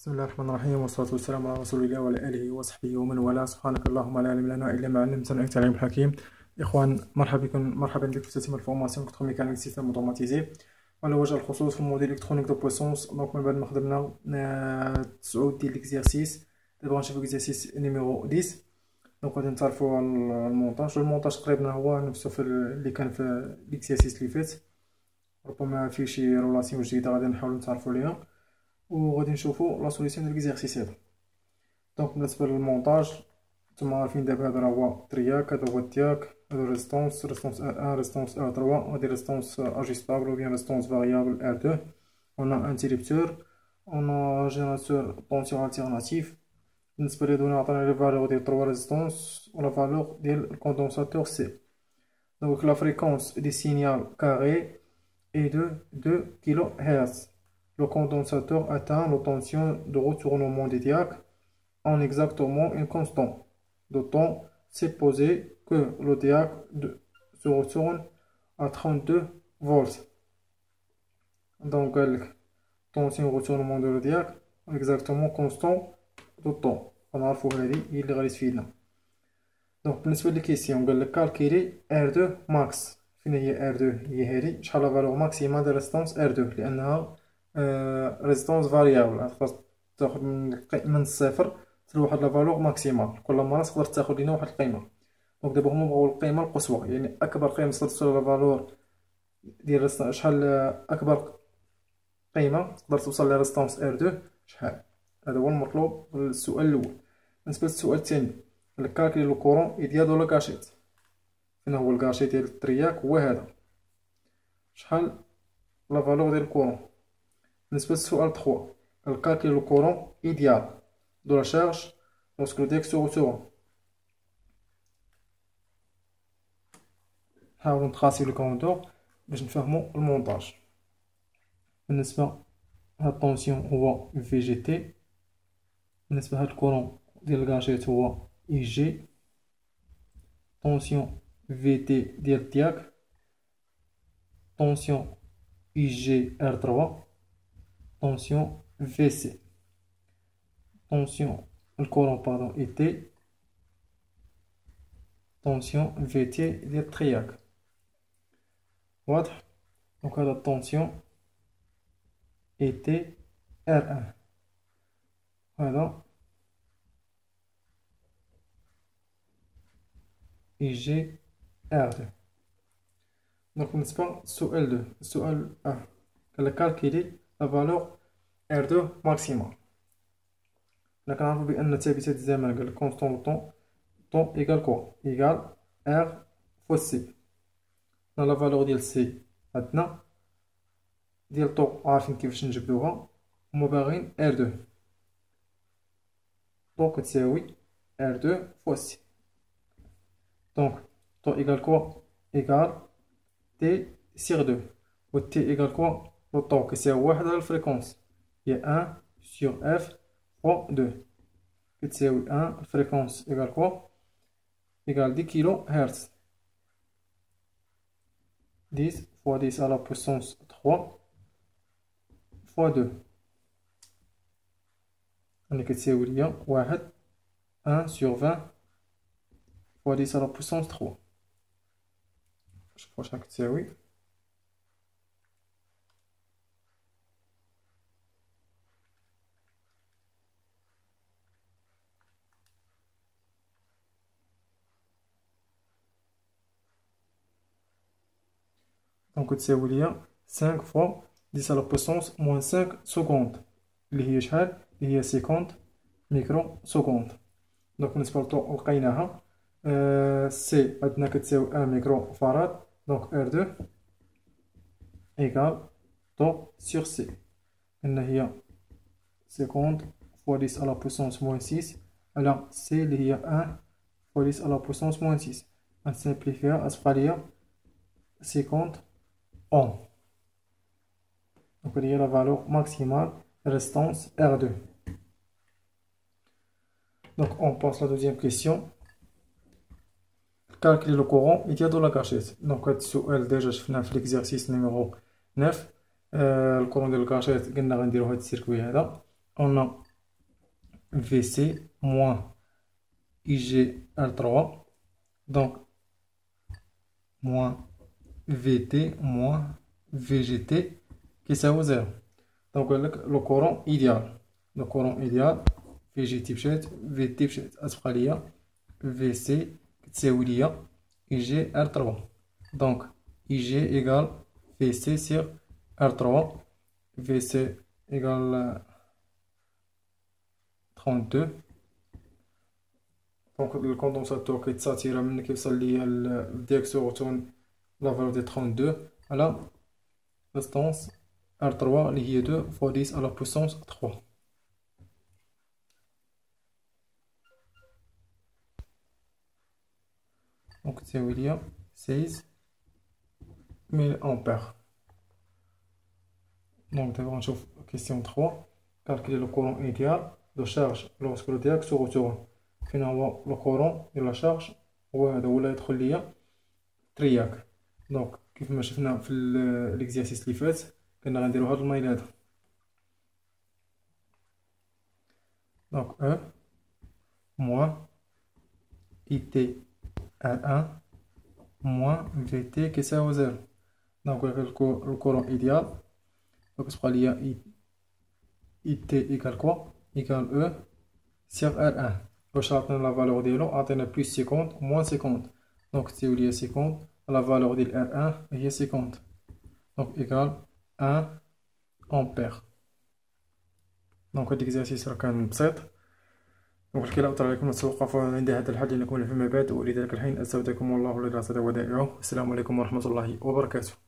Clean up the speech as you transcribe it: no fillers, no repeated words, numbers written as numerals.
بسم الله الرحمن الرحيم، والصلاة والسلام على رسول الله وعلى آله وصحبه ومن والاه. سبحانك اللهم لا علم لنا إلا ما علمتنا إنك العليم الحكيم. إخوان، مرحبا بكم في تتمة الفورماسيون إلكتروميكانيك سيستم اوتوماتيزي على وجه الخصوص في الموديل إلكترونيك دو بويسونس. دونك من بعد ما خدمنا 9 ديال ليكزيرسيس، دابا غنشوفو إكزيرسيس نيميرو 10. دونك غادي نتعرفو على المونتاج تقريبا هو نفسه في اللي كان في ليكزيرسيس اللي فات، ربما فيه شي رولاسيون جديدة غادي نحاولو نتعرفو ليها، وغادي نشوفو لا سوليسيون ديال ليكزيرسيس هذا. دونك بالنسبه للمونتاج نتوما عارفين دابا هذا راه هو ترياك، هذا هو التياك، هذا ريزيستونس R1 ريزيستونس R3، هادي ريزيستونس اجيستابل ou bien ريزيستونس فاريابل R2. on a interrupteur، on a générateur tension alternatif. بالنسبه لي دونا عطانا لي فالور ديال 3 ريزيستونس ولا فالور ديال الكوندونساتور سي. دونك لا فريكونس دي سينيال كاري est de 2 kHz. Le condensateur atteint la tension de retournement des diacres en exactement une constante de temps supposé que le diacre se retourne à 32 volts. Donc, la tension de retournement de le diacre exactement constant de temps. On a il est donc, بالنسبة للكيسيون قال لك calculer R2 max. فين هي R2؟ هي هذه شحال لا فالور ماكسيمال ديال ريزيستونس R2، لأنها ريزيستونس فاريابل، خاص تاخد من الصفر حتى لواحد لا فالور ماكسيمال. كل مرة تقدر تاخد لينا واحد القيمة. دونك دابا هما بغاو القيمة القصوى، يعني أكبر قيمة تقدر توصل لا فالور ديال شحال أكبر قيمة تقدر توصل لريزيستونس R2 شحال. هذا هو المطلوب في السؤال الأول. بالنسبة للسؤال الثاني قالك كالكولي لو كورون إيديال دو لا كاشيت. فين هو الكاشيت ديال الترياك؟ هو هذا. شحال لا فالور ديال الكورون. بالنسبة للسؤال 3 calculer le courant idéal de la charge lorsque le diacre se retourne. نحاولو نتراسيو الكونتور باش نفهمو المونتاج. بالنسبة هاد الطونسيون هو في جي تي، بالنسبة هاد الكورون ديال الكاشيت هو اي جي، طونسيون في تي ديال الدياك، طونسيون اي جي ار 3، tension VC, tension le courant pardon ET, tension VT ديال الترياك. واضح؟ دونك هذا tension ET R1، هذا IG R2. دونك بالنسبة للسؤال 2، السؤال قال لك calculer la valeur R2 maximum. حنا كنعرفو بأن ثابتة الزمن قال لك كونستون دو طون إيكال كوا؟ إيكال R فوا سي. حنا لا فالور ديال سي عندنا، ديال طون عارفين كيفاش نجبدوها، هما باغيين R2، طون كتساوي R2 فوا سي. دونك طون إيكال كوا؟ إيكال تي سيغ دو، و تي إيكال كوا؟ le temps كيساوي واحد على الفريكونس هي 1 sur f fois 2 كتساوي 1 الفريكونس إيكال كوا؟ إيكال 10 كيلو هرتز. 10 fois 10 à la puissance 3 fois 2 اللي كتساوي ليا واحد 1 sur 20 fois 10 à la puissance 3. شوفو شحال كتساوي. دونك تساوي ليا 5 فوا 10 على بويسونس موان 5 سكوند، اللي هي شحال؟ اللي هي 50 ميكرو سكوند. دونك بالنسبة لطو لقيناها، سي عندنا كتساوي 1 ميكرو فاراد، دونك R2 إيكال طو سيغ سي، إن هي 50 فوا 10 على بويسونس موان 6 على سي اللي هي 1 فوا 10 على بويسونس موان 6. غنسامبليفيها غتبقى ليا 50 ohm. Donc il y a la valeur maximale résistance R2. Donc on passe à la deuxième question. Calculer le courant idéal de la cachette. Donc السؤال ديجا شفناه في l'exercice numéro 9. الكورون ديال الكاشيت قلنا غنديرو هاد السيركوي هذا. On a VC moins IGR3. Donc, moins VT moins VGT qui ça vaut 0. Donc, le courant idéal. Le courant idéal, VGT بشات VT بشات أتبقى ليا VC كتساوي ليا IGR3. Donc, IG égale VC sur R3. VC égale 32. Donc, le condensateur qui s'attire من كيوصل ليا الديك سورتون لا فالور دي 32 على distance R3 اللي هي 2 fois 10 à la puissance 3. Donc تساوي ليا 16 000 ampères. Donc d'abord on chauffe question 3. Calculer le courant idéal de charge lorsque le diac se retourne. Finalement le courant et la charge وهذا ولا يدخل ليا ترياك. دونك كيف ما شفنا في ليكزارسيس اللي فات كنا غنديرو هاد المايل هذا. دونك E moins IT R1 moins VT كيساوي 0. دونك le courant idéal donc تبقى ليا IT égale quoi égale E sur R1. واش عطينا لا فالور ديالو عطينا بلس 50 moins 50. دونك تساوي ليا 50 la valeur de R1 هي 50. donc égal 1 ampère. donc هاد l'exercice راه كان بسيط. دونك كي لا أطرح عليكم نتوقف عند هذا الحد لنكون فيما بعد، ولذلك الحين أستودعكم الله الذي لا تضيع ودائعه. السلام عليكم ورحمة الله وبركاته.